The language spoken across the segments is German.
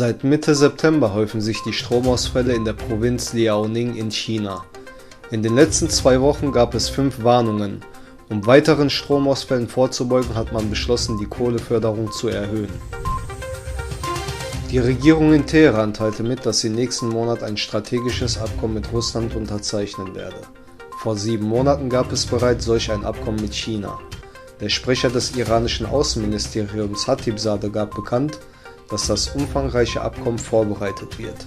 Seit Mitte September häufen sich die Stromausfälle in der Provinz Liaoning in China. In den letzten 2 Wochen gab es 5 Warnungen. Um weiteren Stromausfällen vorzubeugen, hat man beschlossen, die Kohleförderung zu erhöhen. Die Regierung in Teheran teilte mit, dass sie nächsten Monat ein strategisches Abkommen mit Russland unterzeichnen werde. Vor 7 Monaten gab es bereits solch ein Abkommen mit China. Der Sprecher des iranischen Außenministeriums Khatibzadeh gab bekannt, dass das umfangreiche Abkommen vorbereitet wird.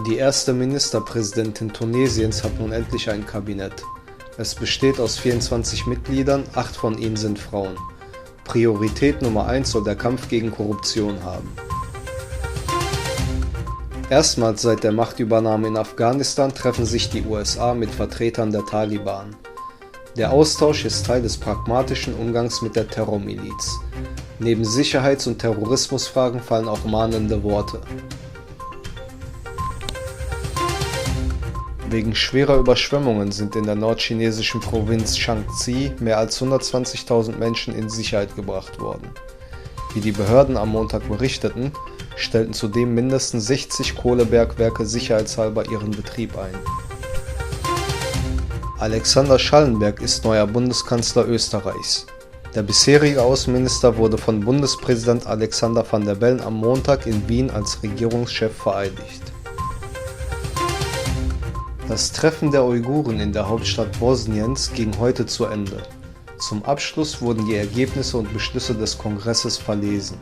Die erste Ministerpräsidentin Tunesiens hat nun endlich ein Kabinett. Es besteht aus 24 Mitgliedern, 8 von ihnen sind Frauen. Priorität Nummer 1 soll der Kampf gegen Korruption haben. Erstmals seit der Machtübernahme in Afghanistan treffen sich die USA mit Vertretern der Taliban. Der Austausch ist Teil des pragmatischen Umgangs mit der Terrormiliz. Neben Sicherheits- und Terrorismusfragen fallen auch mahnende Worte. Wegen schwerer Überschwemmungen sind in der nordchinesischen Provinz Shaanxi mehr als 120.000 Menschen in Sicherheit gebracht worden. Wie die Behörden am Montag berichteten, stellten zudem mindestens 60 Kohlebergwerke sicherheitshalber ihren Betrieb ein. Alexander Schallenberg ist neuer Bundeskanzler Österreichs. Der bisherige Außenminister wurde von Bundespräsident Alexander Van der Bellen am Montag in Wien als Regierungschef vereidigt. Das Treffen der Uiguren in der Hauptstadt Bosniens ging heute zu Ende. Zum Abschluss wurden die Ergebnisse und Beschlüsse des Kongresses verlesen.